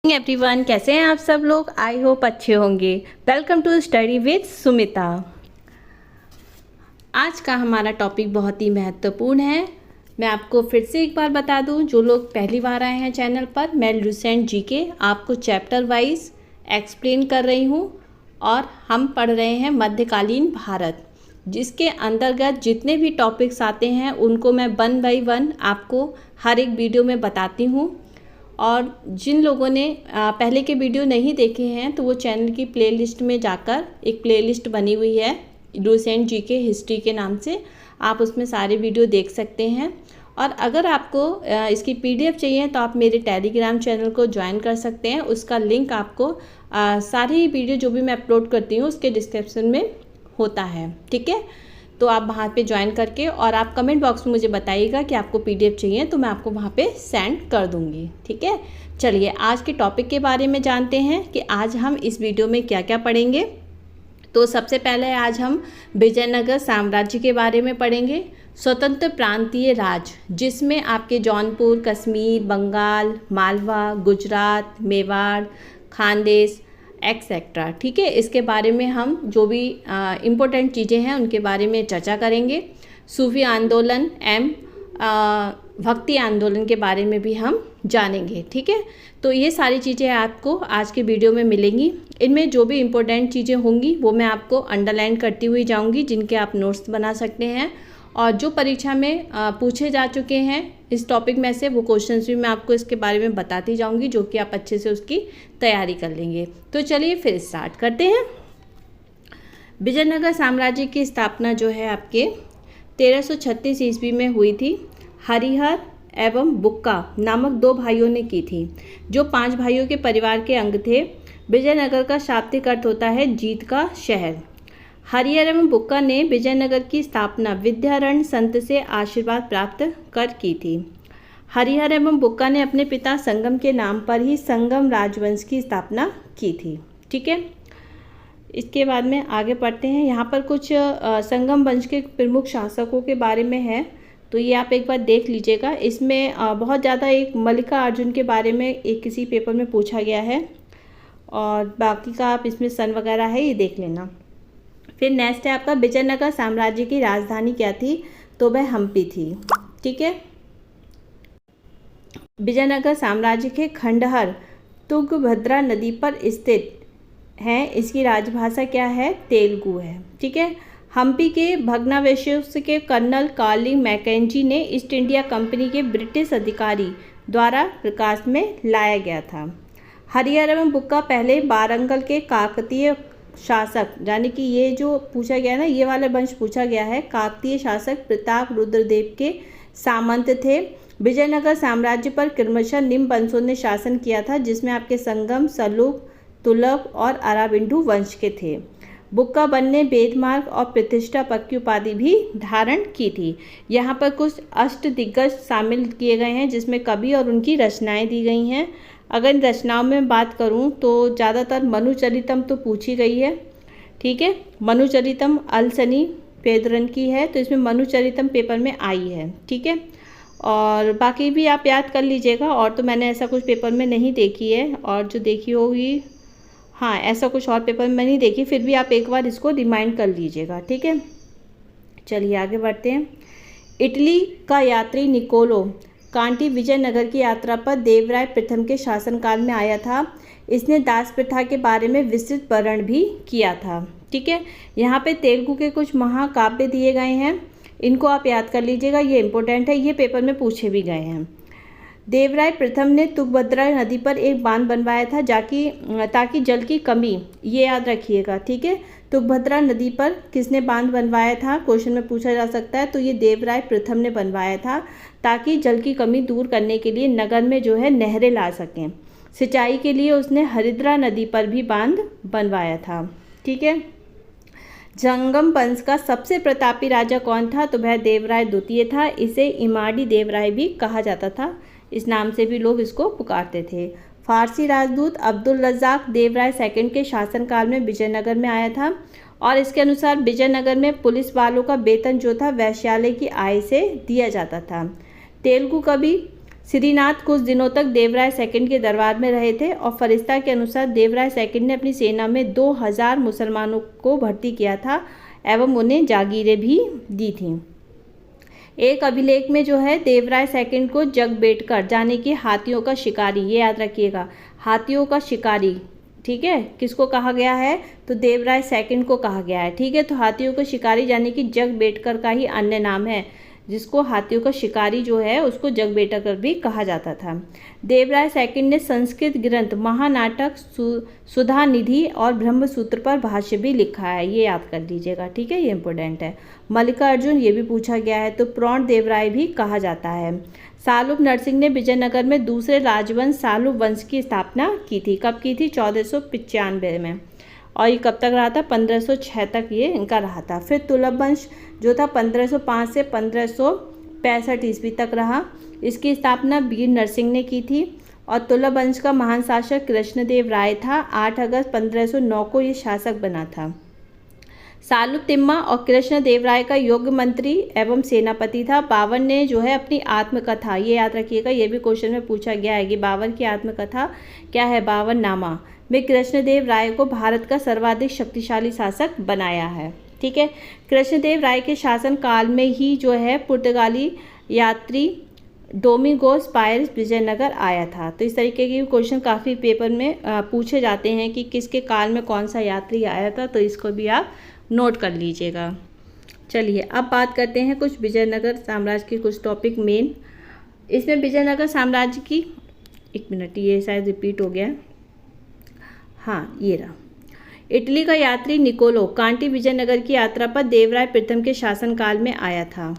Everyone, कैसे हैं आप सब लोग। आई होप अच्छे होंगे। Welcome to study with Sumita. आज का हमारा टॉपिक बहुत ही महत्वपूर्ण है। मैं आपको फिर से एक बार बता दूं, जो लोग पहली बार आए हैं चैनल पर, मैं लुसेंट जीके आपको चैप्टर वाइज एक्सप्लेन कर रही हूं और हम पढ़ रहे हैं मध्यकालीन भारत, जिसके अंतर्गत जितने भी टॉपिक्स आते हैं उनको मैं 1 बाय 1 आपको हर एक वीडियो में बताती हूँ। और जिन लोगों ने पहले के वीडियो नहीं देखे हैं तो वो चैनल की प्लेलिस्ट में जाकर एक प्लेलिस्ट बनी हुई है लुसेंट जीके हिस्ट्री के नाम से, आप उसमें सारे वीडियो देख सकते हैं। और अगर आपको इसकी पीडीएफ चाहिए तो आप मेरे टेलीग्राम चैनल को ज्वाइन कर सकते हैं। उसका लिंक आपको सारी वीडियो जो भी मैं अपलोड करती हूँ उसके डिस्क्रिप्शन में होता है, ठीक है। तो आप वहाँ पे ज्वाइन करके और आप कमेंट बॉक्स में मुझे बताइएगा कि आपको पीडीएफ चाहिए तो मैं आपको वहाँ पे सेंड कर दूँगी, ठीक है। चलिए आज के टॉपिक के बारे में जानते हैं कि आज हम इस वीडियो में क्या क्या पढ़ेंगे। तो सबसे पहले आज हम विजयनगर साम्राज्य के बारे में पढ़ेंगे। स्वतंत्र प्रांतीय राज, जिसमें आपके जौनपुर, कश्मीर, बंगाल, मालवा, गुजरात, मेवाड़, खानदेश एक्सेट्रा, ठीक है। इसके बारे में हम जो भी इम्पोर्टेंट चीज़ें हैं उनके बारे में चर्चा करेंगे। सूफी आंदोलन एवं भक्ति आंदोलन के बारे में भी हम जानेंगे, ठीक है। तो ये सारी चीज़ें आपको आज के वीडियो में मिलेंगी। इनमें जो भी इम्पोर्टेंट चीज़ें होंगी वो मैं आपको अंडरलाइन करती हुई जाऊंगी, जिनके आप नोट्स बना सकते हैं। और जो परीक्षा में पूछे जा चुके हैं इस टॉपिक में से, वो क्वेश्चंस भी मैं आपको इसके बारे में बताती जाऊंगी, जो कि आप अच्छे से उसकी तैयारी कर लेंगे। तो चलिए फिर स्टार्ट करते हैं। विजयनगर साम्राज्य की स्थापना जो है आपके 1336 ईस्वी में हुई थी। हरिहर एवं बुक्का नामक 2 भाइयों ने की थी, जो 5 भाइयों के परिवार के अंग थे। विजयनगर का शाब्दिक अर्थ होता है जीत का शहर। हरिहर एवं बुक्का ने विजयनगर की स्थापना विद्यारण्य संत से आशीर्वाद प्राप्त कर की थी। हरिहर एवं बुक्का ने अपने पिता संगम के नाम पर ही संगम राजवंश की स्थापना की थी, ठीक है। इसके बाद में आगे पढ़ते हैं। यहाँ पर कुछ संगम वंश के प्रमुख शासकों के बारे में है, तो ये आप एक बार देख लीजिएगा। इसमें बहुत ज़्यादा एक मल्लिका अर्जुन के बारे में एक किसी पेपर में पूछा गया है, और बाकी का आप इसमें सन वगैरह है ये देख लेना। फिर नेक्स्ट है आपका विजयनगर साम्राज्य की राजधानी क्या थी, तो वह हम्पी थी, ठीक है। विजयनगर साम्राज्य के खंडहर तुंगभद्रा नदी पर स्थित हैं। इसकी राजभाषा क्या है, तेलुगु है, ठीक है। हम्पी के भग्नावशेष के कर्नल कार्लिंग मैकेंजी ने ईस्ट इंडिया कंपनी के ब्रिटिश अधिकारी द्वारा प्रकाश में लाया गया था। हरिहर एवं बुक्का पहले वारंगल के काकतीय शासक, यानी कि ये जो पूछा गया ना, ये वाला वंश पूछा गया है, काकतीय शासक प्रताप रुद्रदेव के सामंत थे। विजयनगर साम्राज्य पर क्रमशः निम्न वंशों ने शासन किया था, जिसमें आपके संगम, सलूप, तुलभ और अराविंडु वंश के थे। बुक्का वन ने वेदमार्ग और प्रतिष्ठा पद की उपाधि भी धारण की थी। यहाँ पर कुछ अष्टदिग्गज शामिल किए गए हैं, जिसमें कवि और उनकी रचनाएं दी गई हैं। अगर इन रचनाओं में बात करूं तो ज़्यादातर मनुचरितम तो पूछी गई है, ठीक है। मनुचरितम अलसनी पेदरन की है, तो इसमें मनुचरितम पेपर में आई है, ठीक है। और बाकी भी आप याद कर लीजिएगा। और तो मैंने ऐसा कुछ पेपर में नहीं देखी है, और जो देखी होगी, हाँ, ऐसा कुछ और पेपर में नहीं देखी, फिर भी आप एक बार इसको रिमाइंड कर लीजिएगा, ठीक है। चलिए आगे बढ़ते हैं। इटली का यात्री निकोलो कांटी विजयनगर की यात्रा पर देवराय प्रथम के शासनकाल में आया था। इसने दास प्रथा के बारे में विस्तृत वर्णन भी किया था, ठीक है। यहाँ पे तेलुगु के कुछ महाकाव्य दिए गए हैं, इनको आप याद कर लीजिएगा, ये इंपॉर्टेंट है, ये पेपर में पूछे भी गए हैं। देवराय प्रथम ने तुंगभद्रा नदी पर एक बांध बनवाया था, ताकि जल की कमी, ये याद रखिएगा, ठीक है। तुंगभद्रा नदी पर किसने बांध बनवाया था, क्वेश्चन में पूछा जा सकता है। तो ये देवराय प्रथम ने बनवाया था, ताकि जल की कमी दूर करने के लिए नगर में जो है नहरें ला सकें। सिंचाई के लिए उसने हरिद्रा नदी पर भी बांध बनवाया था, ठीक है। जंगम वंश का सबसे प्रतापी राजा कौन था, तो वह देवराय द्वितीय था। इसे इमाड़ी देवराय भी कहा जाता था, इस नाम से भी लोग इसको पुकारते थे। फारसी राजदूत अब्दुल रज़ाक देवराय सेकंड के शासनकाल में विजयनगर में आया था, और इसके अनुसार विजयनगर में पुलिस वालों का वेतन जो था वैश्यालय की आय से दिया जाता था। तेलुगु कवि श्रीनाथ कुछ दिनों तक देवराय सेकंड के दरबार में रहे थे और फरिश्ता के अनुसार देवराय सेकंड ने अपनी सेना में 2000 मुसलमानों को भर्ती किया था एवं उन्हें जागीरें भी दी थीं। एक अभिलेख में जो है देवराय सेकंड को जगबेटकर यानी कि हाथियों का शिकारी, ये याद रखिएगा, हाथियों का शिकारी, ठीक है, किसको कहा गया है, तो देवराय सेकंड को कहा गया है। ठीक है, तो हाथियों का शिकारी यानी कि जगबेटकर का ही अन्य नाम है, जिसको हाथियों का शिकारी जो है उसको जगबेटकर भी कहा जाता था। देवराय सेकंड ने संस्कृत ग्रंथ महानाटक सुधा निधि और ब्रह्मसूत्र पर भाष्य भी लिखा है, ये याद कर लीजिएगा। ठीक है, ये इंपॉर्टेंट है। मल्लिकार्जुन, ये भी पूछा गया है, तो प्रोण देवराय भी कहा जाता है। सालुब नरसिंह ने विजयनगर में दूसरे राजवंश सालुब वंश की स्थापना की थी। कब की थी? 1495 में। और ये कब तक रहा था? 1506 तक ये इनका रहा था। फिर तुगलक वंश जो था 1505 से 1565 ईस्वी तक रहा। इसकी स्थापना वीर नरसिंह ने की थी और तुगलक वंश का महान शासक कृष्णदेव राय था। 8 अगस्त 1509 को ये शासक बना था। सालुब तिम्मा और कृष्णदेव राय का योग्य मंत्री एवं सेनापति था। बाबर ने जो है अपनी आत्मकथा, ये याद रखिएगा, ये भी क्वेश्चन में पूछा गया है कि बाबर की आत्मकथा क्या है, बाबरनामा में कृष्णदेव राय को भारत का सर्वाधिक शक्तिशाली शासक बनाया है। ठीक है, कृष्णदेव राय के शासन काल में ही जो है पुर्तगाली यात्री डोमिंगोस पायरेस विजयनगर आया था। तो इस तरीके के क्वेश्चन काफ़ी पेपर में पूछे जाते हैं कि किसके काल में कौन सा यात्री आया था, तो इसको भी आप नोट कर लीजिएगा। चलिए अब बात करते हैं कुछ विजयनगर साम्राज्य के कुछ टॉपिक मेन। इसमें विजयनगर साम्राज्य की, एक मिनट, ये शायद रिपीट हो गया, हाँ ये रहा। इटली का यात्री निकोलो कांटी विजयनगर की यात्रा पर देवराय प्रथम के शासनकाल में आया था।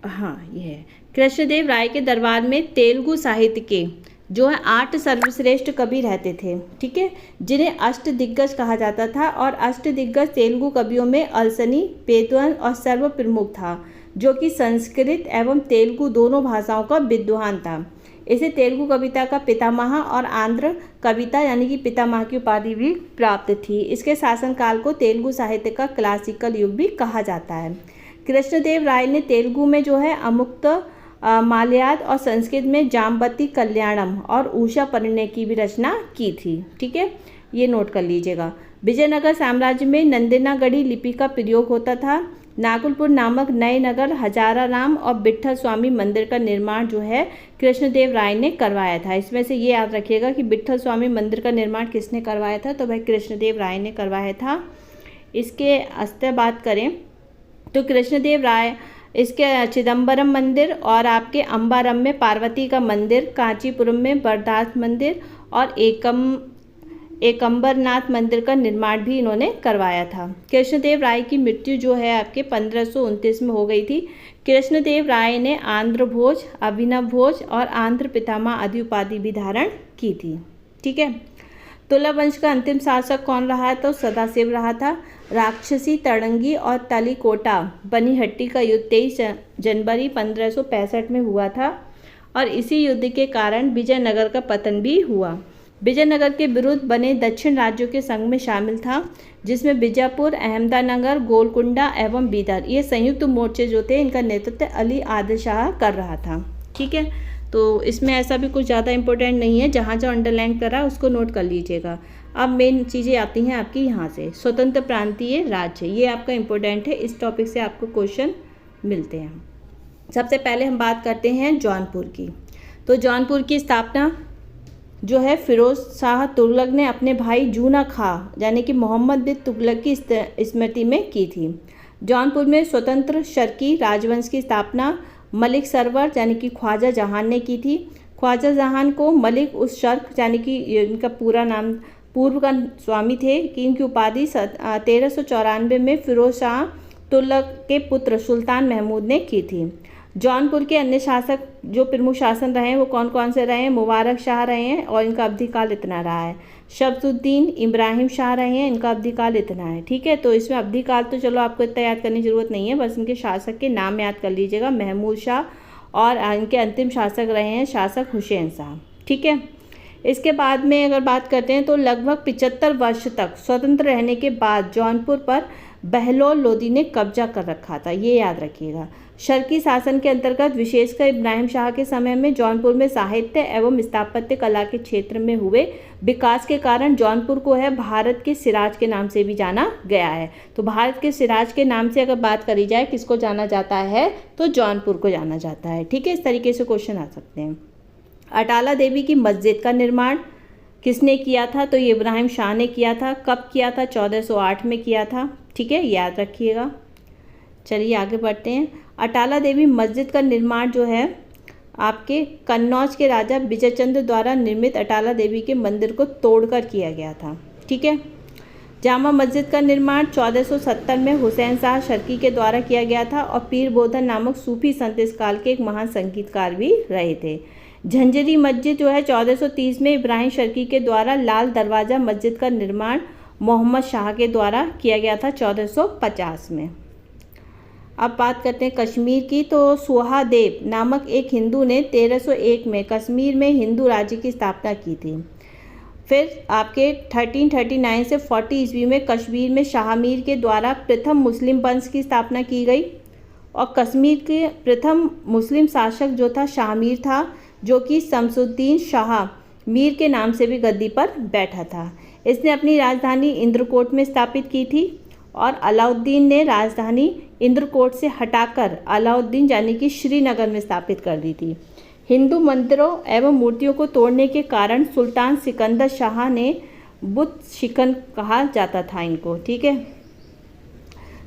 हाँ ये है। कृष्णदेव राय के दरबार में तेलुगु साहित्य के जो है 8 सर्वश्रेष्ठ कवि रहते थे। ठीक है, जिन्हें अष्टदिग्गज कहा जाता था। और अष्टदिग्गज तेलुगु कवियों में अलसनी, पेद्वन और सर्व प्रमुख था, जो कि संस्कृत एवं तेलुगु दोनों भाषाओं का विद्वान था। इसे तेलुगु कविता का पितामह और आंध्र कविता यानी कि पितामह की उपाधि भी प्राप्त थी। इसके शासनकाल को तेलुगु साहित्य का क्लासिकल युग भी कहा जाता है। कृष्णदेव राय ने तेलुगु में जो है अमुक्त मालयाद और संस्कृत में जाम्बती कल्याणम और उषा परिणय की भी रचना की थी। ठीक है, ये नोट कर लीजिएगा। विजयनगर साम्राज्य में नंदिनागढ़ी लिपि का प्रयोग होता था। नागुलपुर नामक नए नगर हजारा राम और विट्ठल स्वामी मंदिर का निर्माण जो है कृष्णदेव राय ने करवाया था। इसमें से ये याद रखिएगा कि विट्ठल स्वामी मंदिर का निर्माण किसने करवाया था, तो भाई कृष्णदेव राय ने करवाया था। इसके अस्ते बात करें तो कृष्णदेव राय इसके चिदम्बरम मंदिर और आपके अम्बारम में पार्वती का मंदिर, कांचीपुरम में बरदास मंदिर और एकम्बरनाथ मंदिर का निर्माण भी इन्होंने करवाया था। कृष्णदेव राय की मृत्यु जो है आपके 1529 में हो गई थी। कृष्णदेव राय ने आंध्र भोज, अभिनव भोज और आंध्र पितामह आदि उपाधि भी धारण की थी। ठीक है, तुगलक वंश का अंतिम शासक कौन रहा है, तो सदाशिव रहा था। राक्षसी, तड़ंगी और तलीकोटा बनीहट्टी का युद्ध 23 जनवरी 1565 में हुआ था और इसी युद्ध के कारण विजयनगर का पतन भी हुआ। विजयनगर के विरुद्ध बने दक्षिण राज्यों के संघ में शामिल था, जिसमें बीजापुर, अहमदनगर, गोलकुंडा एवं बीदर, ये संयुक्त मोर्चे जो थे इनका नेतृत्व अली आदिल शाह कर रहा था। ठीक है, तो इसमें ऐसा भी कुछ ज़्यादा इंपॉर्टेंट नहीं है, जहाँ जहाँ अंडरलाइन करा उसको नोट कर लीजिएगा। अब मेन चीज़ें आती हैं आपकी यहाँ से, स्वतंत्र प्रांतीय राज्य, ये आपका इम्पोर्टेंट है, इस टॉपिक से आपको क्वेश्चन मिलते हैं। सबसे पहले हम बात करते हैं जौनपुर की। तो जौनपुर की स्थापना जो है फिरोज शाह तुगलक ने अपने भाई जूना खां यानी कि मोहम्मद बिन तुगलक की स्मृति में की थी। जौनपुर में स्वतंत्र शर्की राजवंश की स्थापना मलिक सरवर यानी कि ख्वाजा जहान ने की थी। ख्वाजा जहान को मलिक उस शर्क यानी कि इनका पूरा नाम पूर्व का स्वामी थे कि इनकी उपाधि 1394 में फिरोज शाह तुगलक के पुत्र सुल्तान महमूद ने की थी। जौनपुर के अन्य शासक जो प्रमुख शासन रहे हैं वो कौन कौन से रहे हैं, मुबारक शाह रहे हैं और इनका अवधिकाल इतना रहा है। शब्दुद्दीन इब्राहिम शाह रहे हैं, इनका अवधिकाल इतना है। ठीक है, तो इसमें अवधिकाल तो चलो आपको इतना याद करने की जरूरत नहीं है, बस इनके शासक के नाम याद कर लीजिएगा, महमूद शाह, और इनके अंतिम शासक रहे हैं शासक हुसैन शाह। ठीक है, इसके बाद में अगर बात करते हैं तो लगभग 75 वर्ष तक स्वतंत्र रहने के बाद जौनपुर पर बहलोल लोदी ने कब्जा कर रखा था, ये याद रखिएगा। शर्की शासन के अंतर्गत विशेषकर इब्राहिम शाह के समय में जौनपुर में साहित्य एवं स्थापत्य कला के क्षेत्र में हुए विकास के कारण जौनपुर को है भारत के सिराज के नाम से भी जाना गया है। तो भारत के सिराज के नाम से अगर बात करी जाए किसको जाना जाता है, तो जौनपुर को जाना जाता है। ठीक है, इस तरीके से क्वेश्चन आ सकते हैं। अटाला देवी की मस्जिद का निर्माण किसने किया था, तो ये इब्राहिम शाह ने किया था। कब किया था, 1408 में किया था। ठीक है, याद रखिएगा। चलिए आगे बढ़ते हैं। अटाला देवी मस्जिद का निर्माण जो है आपके कन्नौज के राजा विजयचंद्र द्वारा निर्मित अटाला देवी के मंदिर को तोड़कर किया गया था। ठीक है। जामा मस्जिद का निर्माण 1470 में हुसैन शाह शर्की के द्वारा किया गया था और पीर बोधन नामक सूफी संत इस काल के एक महान संगीतकार भी रहे थे। झंझरी मस्जिद जो है 1430 में इब्राहिम शर्की के द्वारा लाल दरवाज़ा मस्जिद का निर्माण मोहम्मद शाह के द्वारा किया गया था 1450 में। अब बात करते हैं कश्मीर की, तो सुहादेव नामक एक हिंदू ने 1301 में कश्मीर में हिंदू राज्य की स्थापना की थी। फिर आपके 1339 से 40 ईस्वी में कश्मीर में शाहमीर के द्वारा प्रथम मुस्लिम वंश की स्थापना की गई और कश्मीर के प्रथम मुस्लिम शासक जो था शाहमीर था, जो कि शमसुद्दीन शाह मीर के नाम से भी गद्दी पर बैठा था। इसने अपनी राजधानी इंद्रकोट में स्थापित की थी और अलाउद्दीन ने राजधानी इंद्रकोट से हटाकर अलाउद्दीन यानी कि श्रीनगर में स्थापित कर दी थी। हिंदू मंदिरों एवं मूर्तियों को तोड़ने के कारण सुल्तान सिकंदर शाह ने बुत शिकन कहा जाता था इनको। ठीक है।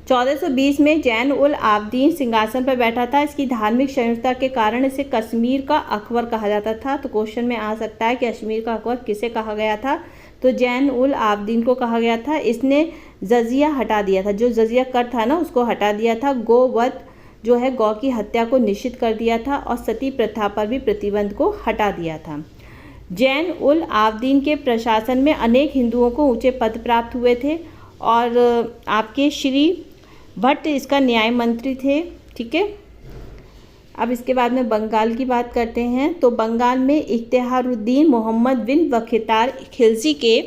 1420 में जैन उल आबदीन सिंहासन पर बैठा था। इसकी धार्मिक सहिष्णुता के कारण इसे कश्मीर का अकबर कहा जाता था। तो क्वेश्चन में आ सकता है कि कश्मीर का अकबर किसे कहा गया था, तो जैन उल आबदीन को कहा गया था। इसने जजिया हटा दिया था, जो जजिया कर था ना उसको हटा दिया था। गोवध जो है गौ की हत्या को निषिद्ध कर दिया था और सती प्रथा पर भी प्रतिबंध को हटा दिया था। जैन उल आबदीन के प्रशासन में अनेक हिंदुओं को ऊंचे पद प्राप्त हुए थे और आपके श्री भट्ट इसका न्याय मंत्री थे। ठीक है। अब इसके बाद में बंगाल की बात करते हैं, तो बंगाल में इख्तियारुद्दीन मोहम्मद बिन बख्तियार खिलजी के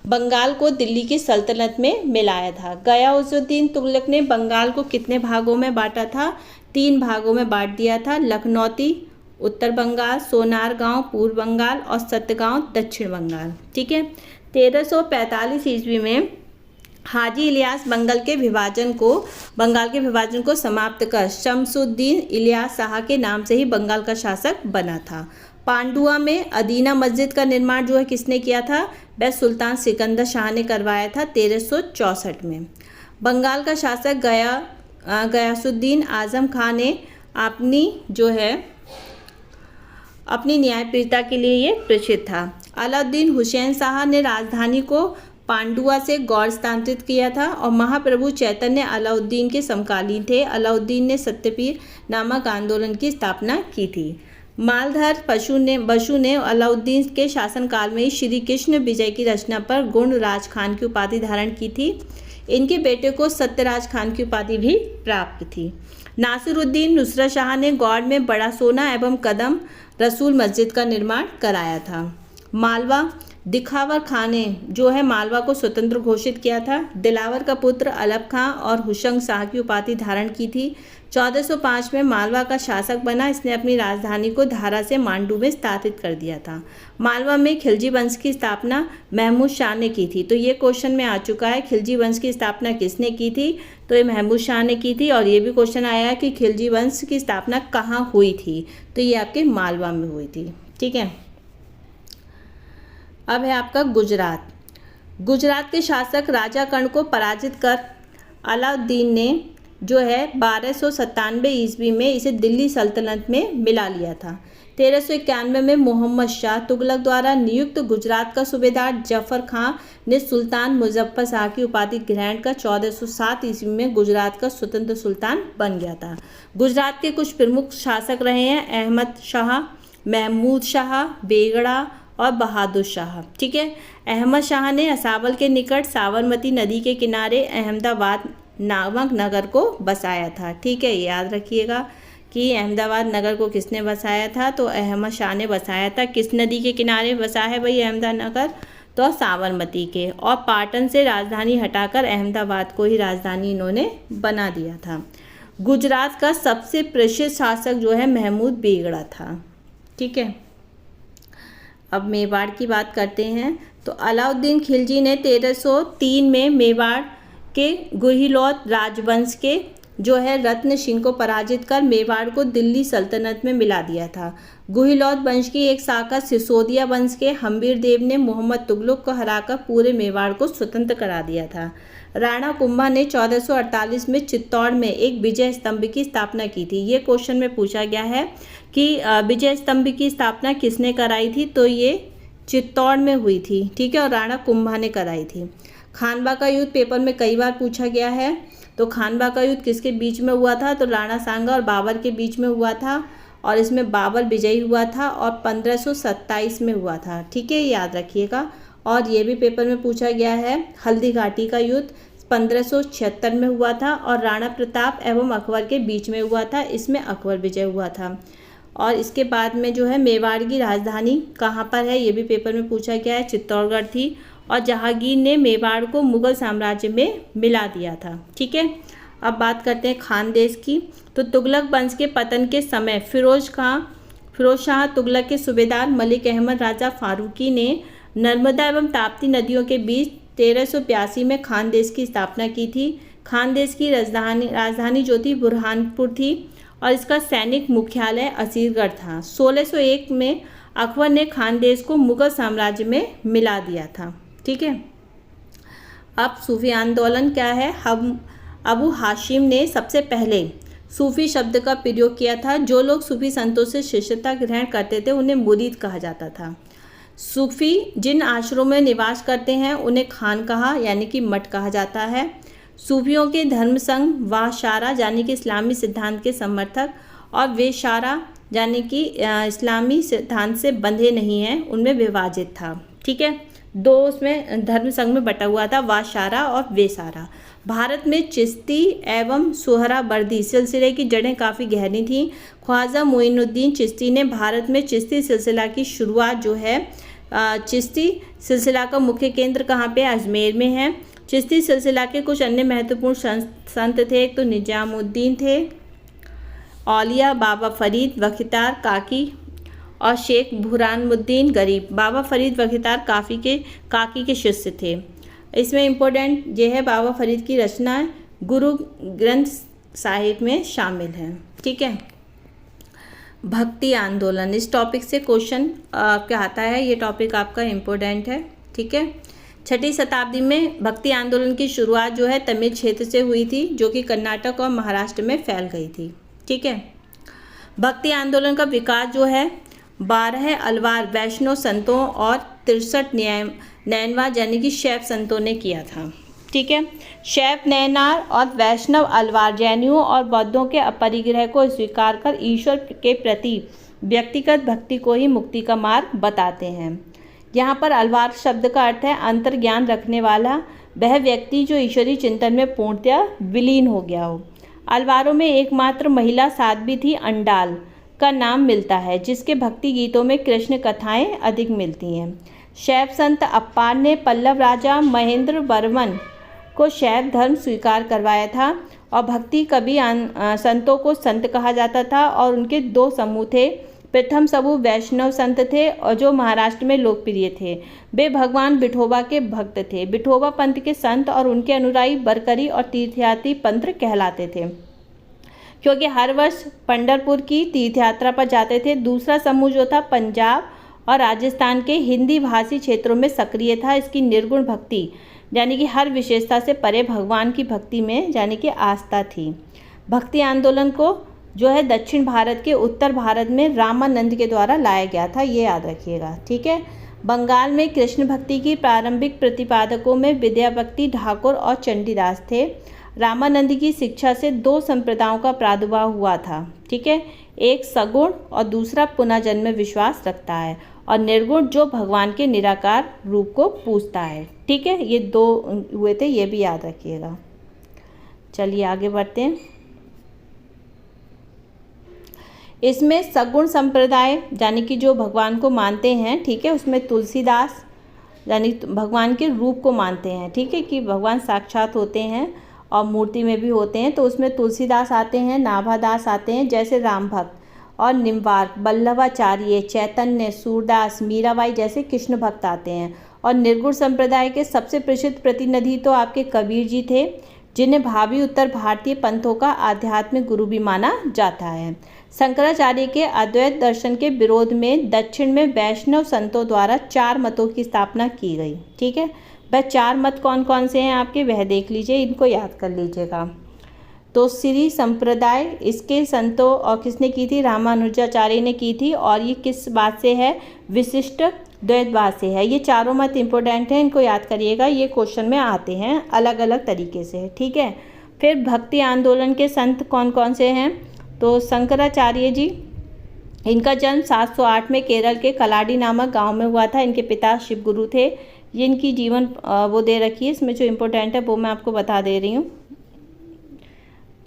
बंगाल को दिल्ली की सल्तनत में मिलाया था। गयासुद्दीन तुगलक ने बंगाल को कितने भागों में बांटा था, 3 भागों में बांट दिया था। लखनौती उत्तर बंगाल, सोनारगांव पूर्व बंगाल और सतगांव दक्षिण बंगाल। ठीक है। 1345 ईस्वी में हाजी इलियास बंगाल के विभाजन को समाप्त कर शमसुद्दीन इलियास शाह के नाम से ही बंगाल का शासक बना था। पांडुआ में अदीना मस्जिद का निर्माण जो है किसने किया था, वह सुल्तान सिकंदर शाह ने करवाया था 1364 में। बंगाल का शासक गयासुद्दीन आजम खान ने अपनी न्यायप्रियता के लिए ये प्रसिद्ध था। अलाउद्दीन हुसैन शाह ने राजधानी को पांडुआ से गौड़ स्थानांतरित किया था और महाप्रभु चैतन्य अलाउद्दीन के समकालीन थे। अलाउद्दीन ने सत्यपीर नामक आंदोलन की स्थापना की थी। मालधार बसु ने अलाउद्दीन के शासनकाल में ही श्री कृष्ण विजय की रचना पर गुणराज खान की उपाधि धारण की थी। इनके बेटे को सत्यराज खान की उपाधि भी प्राप्त थी। नासिरुद्दीन नुसरत शाह ने गौड़ में बड़ा सोना एवं कदम रसूल मस्जिद का निर्माण कराया था। मालवा दिखावर खान ने जो है मालवा को स्वतंत्र घोषित किया था। दिलावर का पुत्र अलप खां और हुशंग शाह की उपाधि धारण की थी। 1405 में मालवा का शासक बना। इसने अपनी राजधानी को धारा से मांडू में स्थापित कर दिया था। मालवा में खिलजी वंश की स्थापना महमूद शाह ने की थी। तो ये क्वेश्चन में आ चुका है, खिलजी वंश की स्थापना किसने की थी, तो ये महमूद शाह ने की थी। और ये भी क्वेश्चन आया है कि खिलजी वंश की स्थापना कहाँ हुई थी, तो ये आपके मालवा में हुई थी। ठीक है। अब है आपका गुजरात। गुजरात के शासक राजा कर्ण को पराजित कर अलाउद्दीन ने जो है 1297 ईस्वी में इसे दिल्ली सल्तनत में मिला लिया था। 1391 में मोहम्मद शाह तुगलक द्वारा नियुक्त गुजरात का सूबेदार जफर खां ने सुल्तान मुजफ्फर शाह की उपाधि ग्रहण कर 1407 ईस्वी में गुजरात का स्वतंत्र सुल्तान बन गया था। गुजरात के कुछ प्रमुख शासक रहे हैं अहमद शाह, महमूद शाह, बेगड़ा और बहादुर शाह। ठीक है। अहमद शाह ने असावल के निकट साबरमती नदी के किनारे अहमदाबाद नामक नगर को बसाया था। ठीक है, याद रखिएगा। कि अहमदाबाद नगर को किसने बसाया था, तो अहमद शाह ने बसाया था। किस नदी के किनारे बसा है भाई अहमदाबाद नगर, तो साबरमती के। और पाटन से राजधानी हटाकर अहमदाबाद को ही राजधानी इन्होंने बना दिया था। गुजरात का सबसे प्रसिद्ध शासक जो है महमूद बेगड़ा था। ठीक है, अब मेवाड़ की बात करते हैं। तो अलाउद्दीन खिलजी ने 1303 में मेवाड़ के गुहिलौत राजवंश के जो है रत्न सिंह को पराजित कर मेवाड़ को दिल्ली सल्तनत में मिला दिया था। गुहिलौत वंश की एक शाखा सिसोदिया वंश के हम्बीर देव ने मोहम्मद तुगलक को हराकर पूरे मेवाड़ को स्वतंत्र करा दिया था। राणा कुंभा ने 1448 में चित्तौड़ में एक विजय स्तंभ की स्थापना की थी। ये क्वेश्चन में पूछा गया है कि विजय स्तंभ की स्थापना किसने कराई थी, तो ये चित्तौड़ में हुई थी। ठीक है, और राणा कुंभा ने कराई थी। खानवा का युद्ध पेपर में कई बार पूछा गया है। तो खानवा का युद्ध किसके बीच में हुआ था, तो राणा सांगा और बाबर के बीच में हुआ था, और इसमें बाबर विजयी हुआ था और 1527 में हुआ था। ठीक है, याद रखिएगा। और ये भी पेपर में पूछा गया है, हल्दी घाटी का युद्ध 1576 में हुआ था और राणा प्रताप एवं अकबर के बीच में हुआ था, इसमें अकबर विजय हुआ था। और इसके बाद में जो है मेवाड़ की राजधानी कहाँ पर है, ये भी पेपर में पूछा गया है, चित्तौड़गढ़ थी। और जहांगीर ने मेवाड़ को मुगल साम्राज्य में मिला दिया था। ठीक है, अब बात करते हैं खानदेश की। तो तुगलक वंश के पतन के समय फिरोज शाह तुगलक के सूबेदार मलिक अहमद राजा फारूकी ने नर्मदा एवं ताप्ती नदियों के बीच 1382 में खानदेश की स्थापना की थी। खानदेश की राजधानी जो थी बुरहानपुर थी और इसका सैनिक मुख्यालय असीरगढ़ था। 1601 में अकबर ने खानदेश को मुगल साम्राज्य में मिला दिया था। ठीक है, अब सूफी आंदोलन क्या है। हम अबू हाशिम ने सबसे पहले सूफी शब्द का प्रयोग किया था। जो लोग सूफी संतों से शिष्यता ग्रहण करते थे उन्हें मुरीद कहा जाता था। सूफी जिन आश्रमों में निवास करते हैं उन्हें खानकाह यानी कि मठ कहा जाता है। सूफियों के धर्म संघ वाशारा यानी कि इस्लामी सिद्धांत के समर्थक और वेशारा यानी कि इस्लामी सिद्धांत से बंधे नहीं हैं, उनमें विभाजित था। ठीक है, दो उसमें धर्म संघ में बटा हुआ था, वाशारा और वेसारा। भारत में चिश्ती एवं सोहरावर्दी सिलसिले की जड़ें काफ़ी गहरी थीं। ख्वाजा मोइनुद्दीन चिश्ती ने भारत में चिश्ती सिलसिला की शुरुआत जो है चिश्ती सिलसिला का मुख्य केंद्र कहाँ पे, अजमेर में है। चिश्ती सिलसिला के कुछ अन्य महत्वपूर्ण संत थे, एक तो निजामुद्दीन थे, औलिया बाबा फरीद वखितार काकी और शेख बुरहानुद्दीन गरीब। बाबा फरीद वखितार काकी के शिष्य थे। इसमें इम्पोर्टेंट ये है बाबा फरीद की रचना गुरु ग्रंथ साहिब में शामिल है। ठीक है, भक्ति आंदोलन, इस टॉपिक से क्वेश्चन क्या आता है, ये टॉपिक आपका इम्पोर्टेंट है। ठीक है, 6वीं शताब्दी में भक्ति आंदोलन की शुरुआत जो है तमिल क्षेत्र से हुई थी, जो कि कर्नाटक और महाराष्ट्र में फैल गई थी। ठीक है, भक्ति आंदोलन का विकास जो है 12 अलवार वैष्णव संतों और 63 नैनवार यानी कि शैव संतों ने किया था। ठीक है, शैव नैनार और वैष्णव अलवार जैनियों और बौद्धों के अपरिग्रह को स्वीकार कर ईश्वर के प्रति व्यक्तिगत भक्ति को ही मुक्ति का मार्ग बताते हैं। यहाँ पर अलवार शब्द का अर्थ है अंतर्ज्ञान रखने वाला, वह व्यक्ति जो ईश्वरीय चिंतन में पूर्णतया विलीन हो गया हो। अलवारों में एकमात्र महिला साध्वी थी अंडाल का नाम मिलता है, जिसके भक्ति गीतों में कृष्ण कथाएं अधिक मिलती हैं। शैव संत अप्पार ने पल्लव राजा महेंद्र वर्मन को शैव धर्म स्वीकार करवाया था और भक्ति कवि संतों को संत कहा जाता था और उनके 2 समूह थे। प्रथम समूह वैष्णव संत थे और जो महाराष्ट्र में लोकप्रिय थे। वे भगवान विठोबा के भक्त थे। विठोबा पंथ के संत और उनके अनुयायी बरकरी और तीर्थयात्री पंथ कहलाते थे, क्योंकि हर वर्ष पंढरपुर की तीर्थयात्रा पर जाते थे। दूसरा समूह जो था पंजाब और राजस्थान के हिंदी भाषी क्षेत्रों में सक्रिय था। इसकी निर्गुण भक्ति यानी कि हर विशेषता से परे भगवान की भक्ति में यानी कि आस्था थी। भक्ति आंदोलन को जो है दक्षिण भारत के उत्तर भारत में रामानंद के द्वारा लाया गया था, ये याद रखिएगा। ठीक है, बंगाल में कृष्ण भक्ति की प्रारंभिक प्रतिपादकों में विद्यापति ठाकुर और चंडीदास थे। रामानंद की शिक्षा से 2 संप्रदायों का प्रादुर्भाव हुआ था। ठीक है, एक सगुण और दूसरा पुनर्जन्म में विश्वास रखता है और निर्गुण जो भगवान के निराकार रूप को पूजता है। ठीक है, ये 2 हुए थे, ये भी याद रखिएगा। चलिए आगे बढ़ते हैं। इसमें सगुण संप्रदाय यानी कि जो भगवान को मानते हैं, ठीक है, उसमें तुलसीदास यानी भगवान के रूप को मानते हैं, ठीक है, कि भगवान साक्षात होते हैं और मूर्ति में भी होते हैं, तो उसमें तुलसीदास आते हैं, नाभादास आते हैं, जैसे राम भक्त, और निम्बार्क, वल्लभाचार्य, चैतन्य, सूरदास, मीराबाई जैसे कृष्ण भक्त आते हैं। और निर्गुण संप्रदाय के सबसे प्रसिद्ध प्रतिनिधि तो आपके कबीर जी थे, जिन्हें भावी उत्तर भारतीय पंथों का आध्यात्मिक गुरु भी माना जाता है। शंकराचार्य के अद्वैत दर्शन के विरोध में दक्षिण में वैष्णव संतों द्वारा 4 मतों की स्थापना की गई, ठीक है। वह 4 मत कौन कौन से हैं आपके, वह देख लीजिए, इनको याद कर लीजिएगा। तो श्री संप्रदाय, इसके संतों और किसने की थी, रामानुजाचार्य ने की थी, और ये किस बात से है, विशिष्ट द्वैतवाद से है। ये चारों मत इंपॉर्टेंट हैं, इनको याद करिएगा, ये क्वेश्चन में आते हैं अलग अलग तरीके से, ठीक है। फिर भक्ति आंदोलन के संत कौन कौन से हैं, तो शंकराचार्य जी, इनका जन्म 708 में केरल के कलाडी नामक गांव में हुआ था। इनके पिता शिव गुरु थे। ये इनकी जीवन वो दे रखी है, इसमें जो इम्पोर्टेंट है वो मैं आपको बता दे रही हूँ।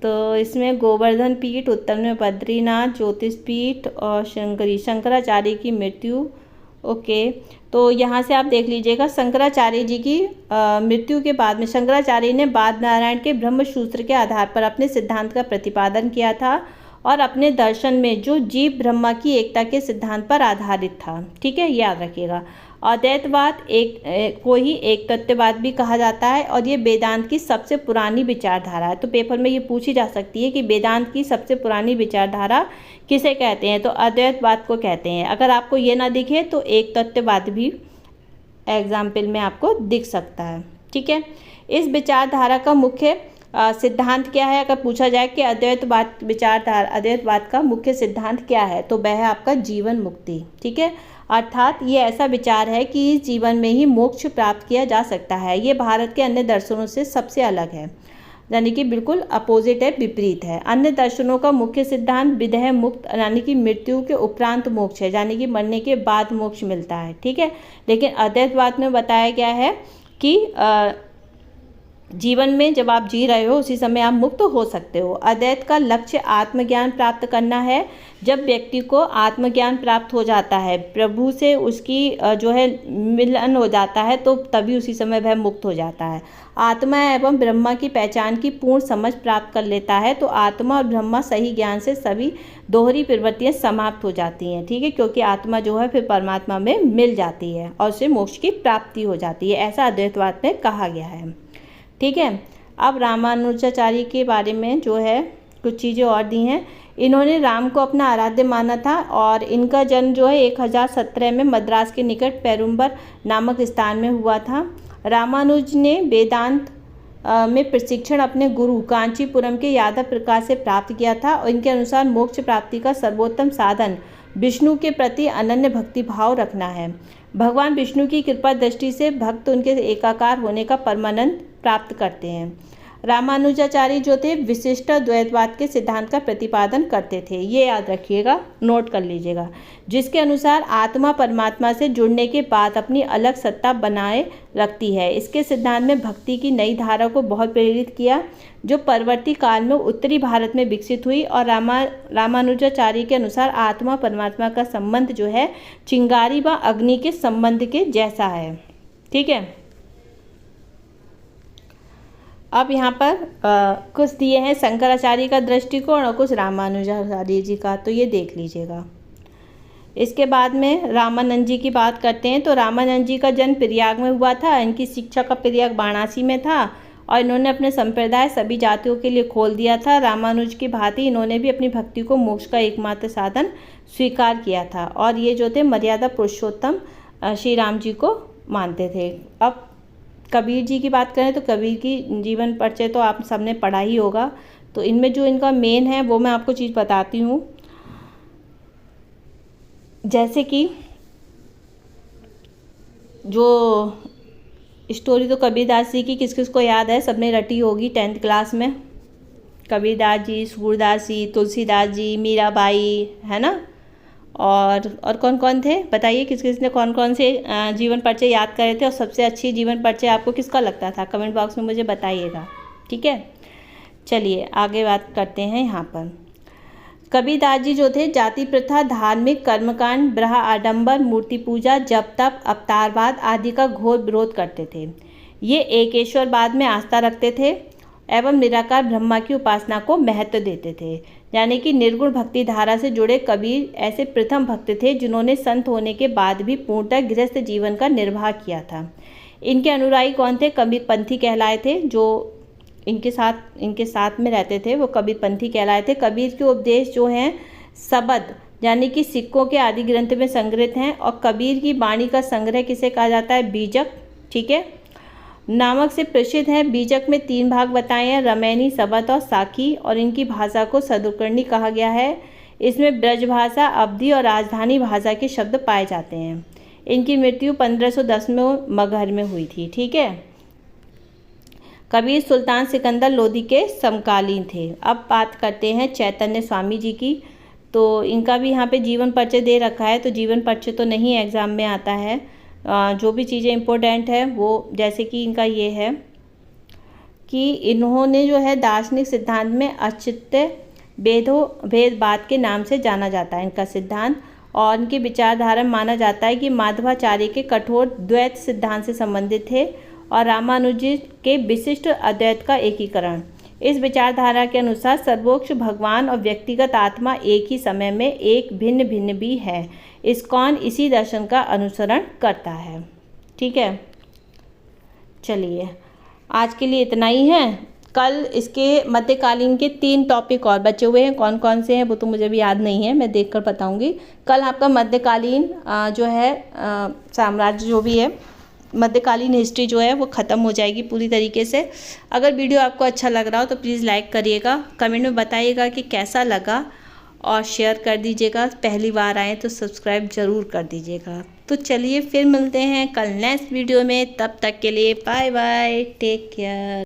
तो इसमें गोवर्धन पीठ, उत्तर में बद्रीनाथ, ज्योतिष पीठ और शंकराचार्य की मृत्यु। ओके, तो यहाँ से आप देख लीजिएगा, शंकराचार्य जी की मृत्यु के बाद में शंकराचार्य ने बाद नारायण के ब्रह्मसूत्र के आधार पर अपने सिद्धांत का प्रतिपादन किया था, और अपने दर्शन में जो जीव ब्रह्मा की एकता के सिद्धांत पर आधारित था, ठीक है, याद रखिएगा। अद्वैतवाद को ही एक तत्ववाद भी कहा जाता है, और ये वेदांत की सबसे पुरानी विचारधारा है। तो पेपर में ये पूछी जा सकती है कि वेदांत की सबसे पुरानी विचारधारा किसे कहते हैं, तो अद्वैतवाद को कहते हैं। अगर आपको ये ना दिखे तो एक तत्ववाद भी एग्जाम्पल में आपको दिख सकता है, ठीक है। इस विचारधारा का मुख्य सिद्धांत क्या है, अगर पूछा जाए कि अद्वैतवाद का मुख्य सिद्धांत क्या है, तो वह है आपका जीवन मुक्ति, ठीक है। अर्थात ये ऐसा विचार है कि इस जीवन में ही मोक्ष प्राप्त किया जा सकता है। ये भारत के अन्य दर्शनों से सबसे अलग है, यानी कि बिल्कुल अपोजिट है, विपरीत है। अन्य दर्शनों का मुख्य सिद्धांत विदेह मुक्त यानी कि मृत्यु के उपरांत मोक्ष है, यानी कि मरने के बाद मोक्ष मिलता है, ठीक है। लेकिन अद्वैतवाद में बताया गया है कि जीवन में जब आप जी रहे हो उसी समय आप मुक्त हो सकते हो। अद्वैत का लक्ष्य आत्मज्ञान प्राप्त करना है। जब व्यक्ति को आत्मज्ञान प्राप्त हो जाता है, प्रभु से उसकी जो है मिलन हो जाता है, तो तभी उसी समय वह मुक्त हो जाता है। आत्मा एवं ब्रह्मा की पहचान की पूर्ण समझ प्राप्त कर लेता है, तो आत्मा और ब्रह्मा सही ज्ञान से सभी दोहरी प्रवृत्तियाँ समाप्त हो जाती हैं, ठीक है, क्योंकि आत्मा जो है फिर परमात्मा में मिल जाती है और उसे मोक्ष की प्राप्ति हो जाती है, ऐसा अद्वैतवाद में कहा गया है, ठीक है। अब रामानुजाचार्य के बारे में जो है कुछ चीज़ें और दी हैं। इन्होंने राम को अपना आराध्य माना था, और इनका जन्म जो है 1017 में मद्रास के निकट पेरुम्बर नामक स्थान में हुआ था। रामानुज ने वेदांत में प्रशिक्षण अपने गुरु कांचीपुरम के यादव प्रकाश से प्राप्त किया था, और इनके अनुसार मोक्ष प्राप्ति का सर्वोत्तम साधन विष्णु के प्रति अनन्य भक्ति भाव रखना है। भगवान विष्णु की कृपा दृष्टि से भक्त उनके एकाकार होने का परमानंद प्राप्त करते हैं। रामानुजाचार्य जो थे विशिष्ट द्वैतवाद के सिद्धांत का प्रतिपादन करते थे, ये याद रखिएगा, नोट कर लीजिएगा, जिसके अनुसार आत्मा परमात्मा से जुड़ने के बाद अपनी अलग सत्ता बनाए रखती है। इसके सिद्धांत में भक्ति की नई धारा को बहुत प्रेरित किया, जो परवर्ती काल में उत्तरी भारत में विकसित हुई। और रामानुजाचार्य के अनुसार आत्मा परमात्मा का संबंध जो है चिंगारी व अग्नि के संबंध के जैसा है, ठीक है। अब यहाँ पर कुछ दिए हैं शंकराचार्य का दृष्टिकोण और कुछ रामानुजाचार्य जी का, तो ये देख लीजिएगा। इसके बाद में रामानंद जी की बात करते हैं। तो रामानंद जी का जन्म प्रयाग में हुआ था। इनकी शिक्षा का प्रयाग वाराणसी में था, और इन्होंने अपने संप्रदाय सभी जातियों के लिए खोल दिया था। रामानुज की भांति इन्होंने भी अपनी भक्ति को मोक्ष का एकमात्र साधन स्वीकार किया था, और ये जो थे मर्यादा पुरुषोत्तम श्री राम जी को मानते थे। अब कबीर जी की बात करें तो कबीर की जीवन परिचय तो आप सबने पढ़ा ही होगा। तो इनमें जो इनका मेन है वो मैं आपको चीज़ बताती हूँ। जैसे कि जो स्टोरी तो कबीरदास जी की किस किस को याद है, सबने रटी होगी 10th क्लास में। कबीरदास जी, सूरदास जी, तुलसीदास जी, मीराबाई, है ना। और कौन कौन थे बताइए, किस किस ने कौन कौन से जीवन परिचय याद करे थे, और सबसे अच्छी जीवन परिचय आपको किसका लगता था, कमेंट बॉक्स में मुझे बताइएगा, ठीक है। चलिए आगे बात करते हैं यहाँ पर। कबीरदास जी जो थे जाति प्रथा, धार्मिक कर्मकांड, ब्रह्म आडंबर, मूर्ति पूजा, जप तप, अवतारवाद आदि का घोर विरोध करते थे। ये एकेश्वरवाद में आस्था रखते थे एवं निराकार ब्रह्मा की उपासना को महत्व देते थे। यानी कि निर्गुण भक्ति धारा से जुड़े कबीर ऐसे प्रथम भक्त थे जिन्होंने संत होने के बाद भी पूर्णतः गृहस्थ जीवन का निर्वाह किया था। इनके अनुयायी कौन थे? कबीरपंथी कहलाए थे। जो इनके साथ में रहते थे वो कबीरपंथी कहलाए थे। कबीर के उपदेश जो हैं शबद यानी कि सिक्कों के आदि ग्रंथ में संग्रहित हैं। और कबीर की वाणी का संग्रह किसे कहा जाता है? बीजक, ठीक है, नामक से प्रसिद्ध है। बीजक में 3 भाग बताए हैं, रमैनी, शबद और साखी। और इनकी भाषा को सदुकर्णी कहा गया है। इसमें ब्रज भाषा, अवधी और राजधानी भाषा के शब्द पाए जाते हैं। इनकी मृत्यु 1510 में मगहर में हुई थी, ठीक है। कबीर सुल्तान सिकंदर लोदी के समकालीन थे। अब बात करते हैं चैतन्य स्वामी जी की। तो इनका भी यहाँ पे जीवन परिचय दे रखा है। तो जीवन परिचय तो नहीं एग्ज़ाम में आता है। जो भी चीज़ें इम्पोर्टेंट है वो, जैसे कि इनका ये है कि इन्होंने जो है दार्शनिक सिद्धांत में अचित्य भेदवाद के नाम से जाना जाता है इनका सिद्धांत। और इनकी विचारधारा माना जाता है कि माधवाचार्य के कठोर द्वैत सिद्धांत से संबंधित थे और रामानुज के विशिष्ट अद्वैत का एकीकरण। इस विचारधारा के अनुसार सर्वोच्च भगवान और व्यक्तिगत आत्मा एक ही समय में एक भिन्न भिन्न भी है। इस्कॉन इसी दर्शन का अनुसरण करता है, ठीक है। चलिए आज के लिए इतना ही है। कल इसके मध्यकालीन के 3 टॉपिक और बचे हुए हैं। कौन कौन से हैं वो तो मुझे भी याद नहीं है, मैं देखकर बताऊंगी। कल आपका मध्यकालीन जो है साम्राज्य जो भी है, मध्यकालीन हिस्ट्री जो है वो ख़त्म हो जाएगी पूरी तरीके से। अगर वीडियो आपको अच्छा लग रहा हो तो प्लीज़ लाइक करिएगा, कमेंट में बताइएगा कि कैसा लगा और शेयर कर दीजिएगा। पहली बार आए तो सब्सक्राइब ज़रूर कर दीजिएगा। तो चलिए फिर मिलते हैं कल नेक्स्ट वीडियो में। तब तक के लिए बाय बाय, टेक केयर।